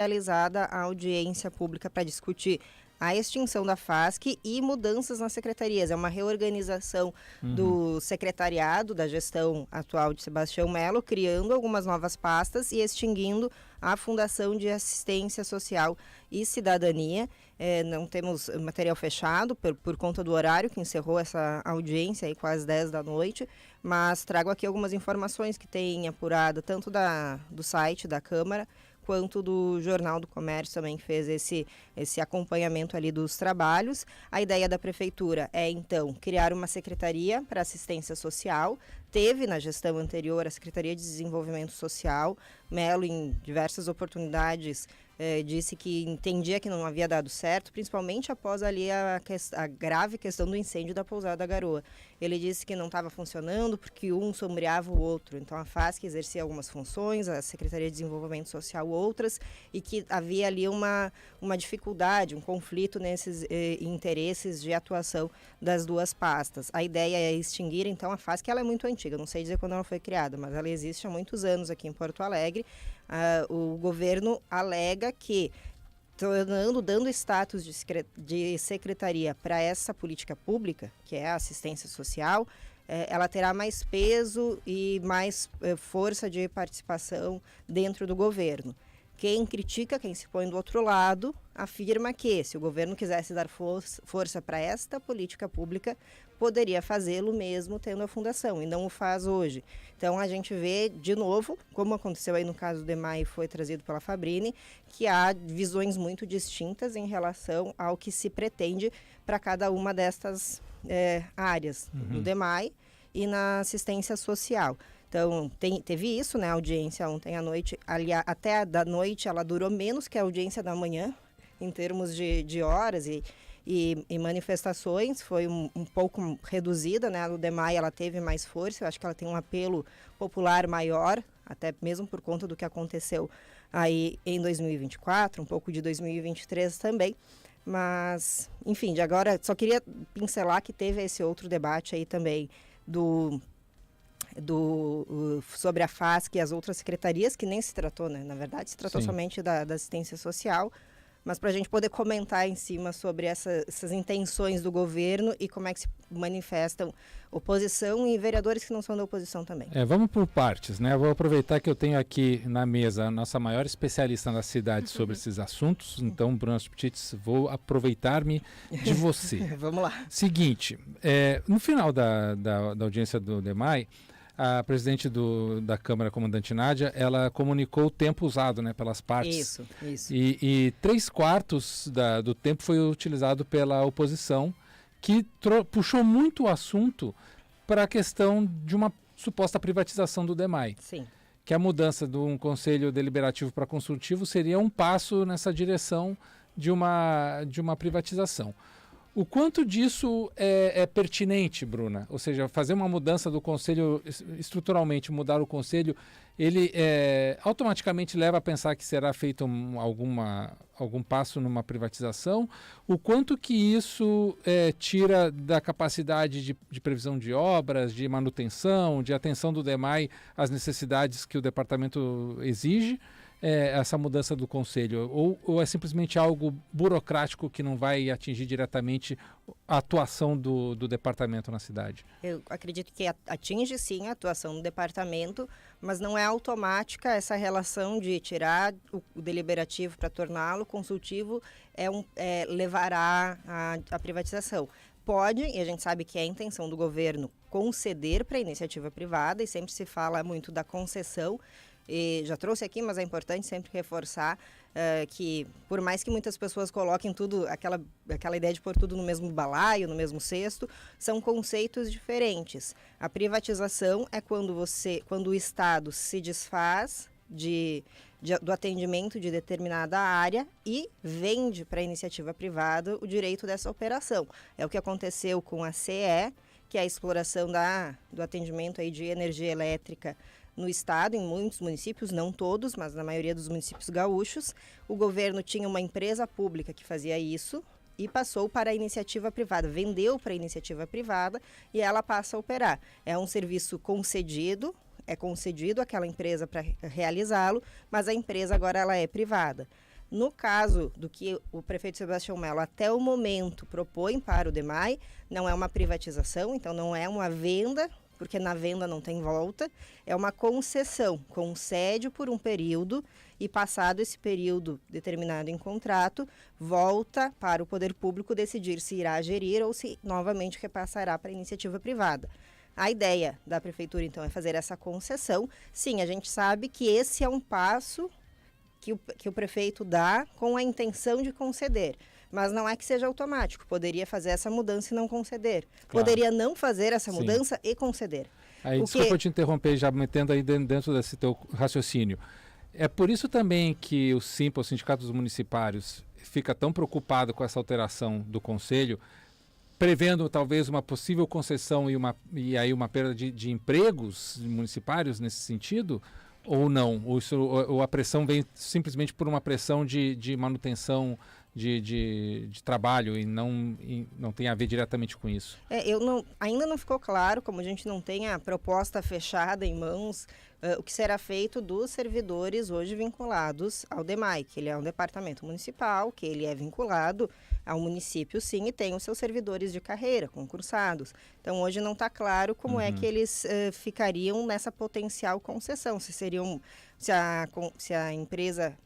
realizada a audiência pública para discutir a extinção da FASC e mudanças nas secretarias. É uma reorganização do secretariado, da gestão atual de Sebastião Melo, criando algumas novas pastas e extinguindo a Fundação de Assistência Social e Cidadania. Não temos material fechado por conta do horário que encerrou essa audiência, aí quase 10 da noite, mas trago aqui algumas informações que tem apurado tanto do site da Câmara, quanto do Jornal do Comércio também, que fez esse acompanhamento ali dos trabalhos. A ideia da Prefeitura é, então, criar uma secretaria para assistência social. Teve na gestão anterior a Secretaria de Desenvolvimento Social. Melo, em diversas oportunidades, disse que entendia que não havia dado certo, principalmente após ali a grave questão do incêndio da Pousada da Garoa. Ele disse que não estava funcionando porque um sombreava o outro. Então a FASC exercia algumas funções, a Secretaria de Desenvolvimento Social outras, e que havia ali uma dificuldade, um conflito nesses interesses de atuação das duas pastas. A ideia é extinguir então a FASC, que ela é muito antiga, não sei dizer quando ela foi criada, mas ela existe há muitos anos aqui em Porto Alegre. O governo alega que, dando status de secretaria para essa política pública, que é a assistência social, ela terá mais peso e mais força de participação dentro do governo. Quem critica, quem se põe do outro lado, afirma que, se o governo quisesse dar força para esta política pública, poderia fazê-lo mesmo tendo a fundação, e não o faz hoje. Então a gente vê, de novo, como aconteceu aí no caso do DEMAI e foi trazido pela Fabrini, que há visões muito distintas em relação ao que se pretende para cada uma destas áreas, no DEMAI e na assistência social. Então, teve isso, né, a audiência ontem à noite, até a da noite ela durou menos que a audiência da manhã, em termos de horas e manifestações, foi um pouco reduzida, né, a do DEMAI ela teve mais força, eu acho que ela tem um apelo popular maior, até mesmo por conta do que aconteceu aí em 2024, um pouco de 2023 também, mas, enfim, de agora, só queria pincelar que teve esse outro debate aí também sobre a FASC e as outras secretarias, que nem se tratou, né? Na verdade, se tratou somente da assistência social, mas para a gente poder comentar em cima sobre essas intenções do governo e como é que se manifestam oposição e vereadores que não são da oposição também. Vamos por partes, né? Eu vou aproveitar que eu tenho aqui na mesa a nossa maior especialista na cidade sobre esses assuntos, então, Bruna Subtits, vou aproveitar-me de você. Vamos lá. Seguinte, no final da audiência do DEMAI, a presidente da Câmara, comandante Nádia, ela comunicou o tempo usado, né, pelas partes. Isso. E 3/4 do tempo foi utilizado pela oposição, que puxou muito o assunto para a questão de uma suposta privatização do DEMAI. Sim. Que a mudança de um conselho deliberativo para consultivo seria um passo nessa direção de uma privatização. O quanto disso é pertinente, Bruna? Ou seja, fazer uma mudança do conselho, estruturalmente mudar o conselho, ele automaticamente leva a pensar que será feito algum passo numa privatização? O quanto que isso tira da capacidade de previsão de obras, de manutenção, de atenção do DEMAI às necessidades que o departamento exige? Essa mudança do conselho, ou é simplesmente algo burocrático que não vai atingir diretamente a atuação do departamento na cidade? Eu acredito que atinge sim a atuação do departamento, mas não é automática essa relação de tirar o deliberativo para torná-lo consultivo, levará à privatização. Pode, e a gente sabe que é a intenção do governo, conceder para a iniciativa privada, e sempre se fala muito da concessão. E já trouxe aqui, mas é importante sempre reforçar que, por mais que muitas pessoas coloquem tudo, aquela ideia de pôr tudo no mesmo balaio, no mesmo cesto, são conceitos diferentes. A privatização é quando o Estado se desfaz do atendimento de determinada área e vende para a iniciativa privada o direito dessa operação. É o que aconteceu com a CE, que é a exploração do atendimento aí de energia elétrica no estado, em muitos municípios, não todos, mas na maioria dos municípios gaúchos. O governo tinha uma empresa pública que fazia isso e passou para a iniciativa privada, vendeu para a iniciativa privada e ela passa a operar. É um serviço concedido, é concedido àquela empresa para realizá-lo, mas a empresa agora ela é privada. No caso do que o prefeito Sebastião Melo até o momento propõe para o DEMAI, não é uma privatização, então não é uma venda, porque na venda não tem volta, é uma concessão, concede por um período e passado esse período determinado em contrato, volta para o poder público decidir se irá gerir ou se novamente repassará para a iniciativa privada. A ideia da prefeitura, então, é fazer essa concessão. Sim, a gente sabe que esse é um passo que o prefeito dá com a intenção de conceder. Mas não é que seja automático. Poderia fazer essa mudança e não conceder. Claro. Poderia não fazer essa Sim. mudança e conceder. Aí, desculpa eu te interromper, já metendo aí dentro desse teu raciocínio. É por isso também que o SIMPA, o Sindicato dos Municipários, fica tão preocupado com essa alteração do Conselho, prevendo talvez uma possível concessão e aí uma perda de empregos municipários nesse sentido? Ou não? Ou a pressão vem simplesmente por uma pressão de manutenção de trabalho e não tem a ver diretamente com isso? Ainda não ficou claro, como a gente não tem a proposta fechada em mãos, o que será feito dos servidores hoje vinculados ao DEMAI, que ele é um departamento municipal, que ele é vinculado ao município, sim, e tem os seus servidores de carreira, concursados. Então, hoje não está claro como é que eles ficariam nessa potencial concessão, se a empresa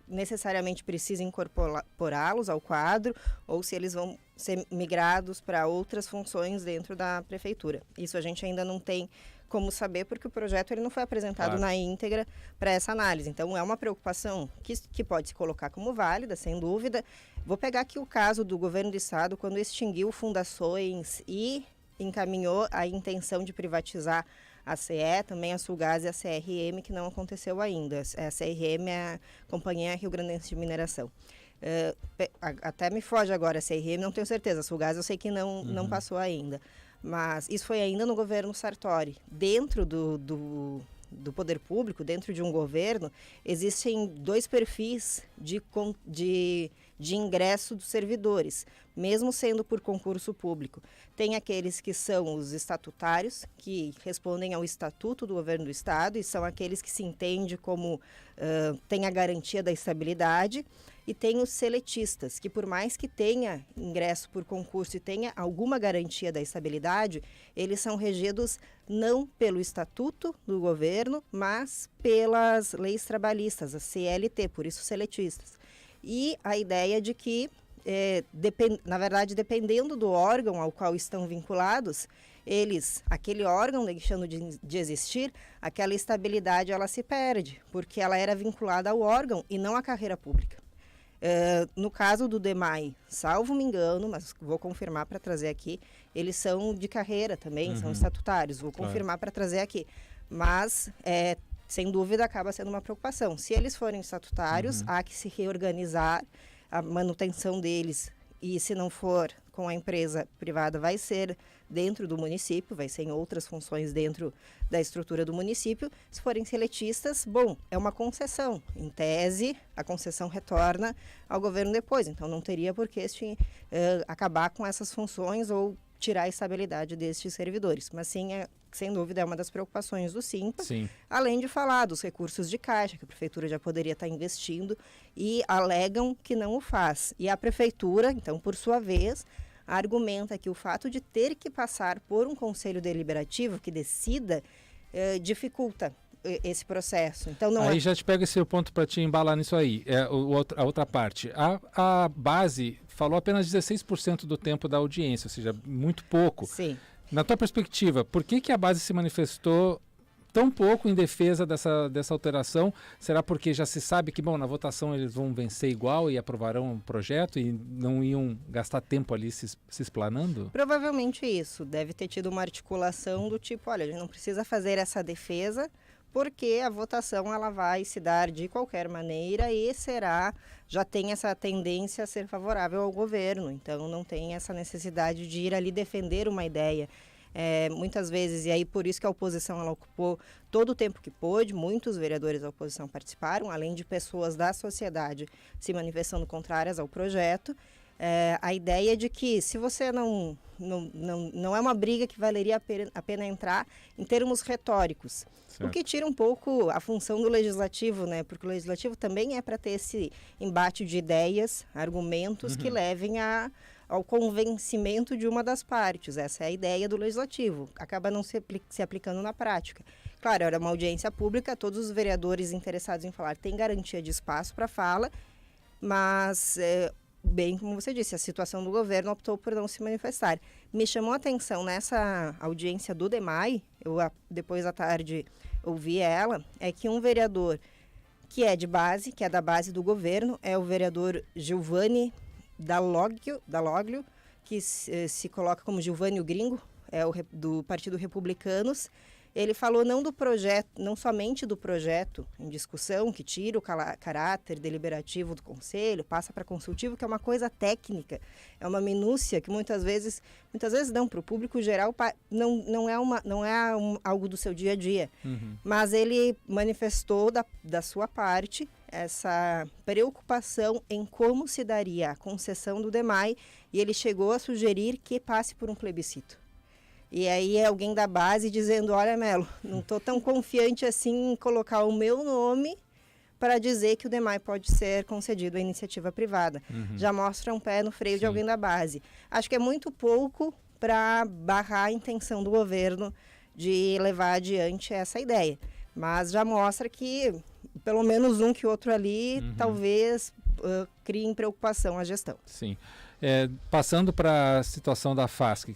necessariamente precisa incorporá-los ao quadro ou se eles vão ser migrados para outras funções dentro da prefeitura. Isso a gente ainda não tem como saber, porque o projeto ele não foi apresentado na íntegra para essa análise. Então, é uma preocupação que pode se colocar como válida, sem dúvida. Vou pegar aqui o caso do governo do estado, quando extinguiu fundações e encaminhou a intenção de privatizar a CE, também a Sulgás e a CRM, que não aconteceu ainda. A CRM é a Companhia Rio Grandense de Mineração. Até me foge agora a CRM, não tenho certeza. A Sulgás eu sei que não passou ainda. Mas isso foi ainda no governo Sartori. Dentro do poder público, dentro de um governo, existem dois perfis de ingresso dos servidores, mesmo sendo por concurso público. Tem aqueles que são os estatutários, que respondem ao estatuto do governo do estado e são aqueles que se entende como tem a garantia da estabilidade. E tem os seletistas, que por mais que tenha ingresso por concurso e tenha alguma garantia da estabilidade, eles são regidos não pelo estatuto do governo, mas pelas leis trabalhistas, a CLT, por isso seletistas. E a ideia de que, na verdade, dependendo do órgão ao qual estão vinculados, aquele órgão deixando de existir, aquela estabilidade ela se perde, porque ela era vinculada ao órgão e não à carreira pública. No caso do DEMAI, salvo me engano, mas vou confirmar para trazer aqui, eles são de carreira também, são estatutários, vou confirmar para trazer aqui. Mas, sem dúvida, acaba sendo uma preocupação. Se eles forem estatutários, há que se reorganizar a manutenção deles. E se não for com a empresa privada, vai ser dentro do município, vai ser em outras funções dentro da estrutura do município. Se forem seletistas, bom, é uma concessão. Em tese, a concessão retorna ao governo depois. Então, não teria por que acabar com essas funções ou tirar a estabilidade destes servidores. Mas sim, sem dúvida, é uma das preocupações do SIMPA. Sim. Além de falar dos recursos de caixa, que a prefeitura já poderia estar investindo, e alegam que não o faz. E a prefeitura, então, por sua vez, argumenta que o fato de ter que passar por um conselho deliberativo que decida dificulta esse processo. Então, não aí já te pego esse ponto para te embalar nisso aí. A outra parte. A base falou apenas 16% do tempo da audiência, ou seja, muito pouco. Sim. Na tua perspectiva, por que a base se manifestou tão pouco em defesa dessa alteração? Será porque já se sabe que, bom, na votação eles vão vencer igual e aprovarão o projeto e não iam gastar tempo ali se explanando? Provavelmente isso. Deve ter tido uma articulação do tipo, olha, a gente não precisa fazer essa defesa porque a votação ela vai se dar de qualquer maneira e já tem essa tendência a ser favorável ao governo. Então, não tem essa necessidade de ir ali defender uma ideia. Muitas vezes, e aí por isso que a oposição ela ocupou todo o tempo que pôde, muitos vereadores da oposição participaram, além de pessoas da sociedade se manifestando contrárias ao projeto. a ideia de que se você não é uma briga que valeria a pena entrar em termos retóricos. Certo. O que tira um pouco a função do legislativo, né? Porque o legislativo também é para ter esse embate de ideias, argumentos que levem ao convencimento de uma das partes. Essa é a ideia do legislativo. Acaba não se aplicando na prática. Claro, era uma audiência pública, todos os vereadores interessados em falar têm garantia de espaço para fala, mas, bem como você disse, a situação do governo optou por não se manifestar. Me chamou a atenção nessa audiência do DEMAI, eu depois à tarde ouvi ela, é que um vereador que é de base, que é da base do governo, é o vereador Giovanni Dalloglio, que se coloca como Giovanni o Gringo, é do Partido Republicanos. Ele falou não somente do projeto em discussão, que tira o caráter deliberativo do conselho, passa para consultivo, que é uma coisa técnica, é uma minúcia que muitas vezes não, para o público geral não é algo do seu dia a dia. Mas ele manifestou da sua parte essa preocupação em como se daria a concessão do DEMAI, e ele chegou a sugerir que passe por um plebiscito. E aí é alguém da base dizendo, olha, Melo, não estou tão confiante assim em colocar o meu nome para dizer que o DEMAI pode ser concedido à iniciativa privada. Já mostra um pé no freio de alguém da base. Acho que é muito pouco para barrar a intenção do governo de levar adiante essa ideia. Mas já mostra que pelo menos um que outro ali talvez criem preocupação à gestão. Sim. Passando para a situação da FASC,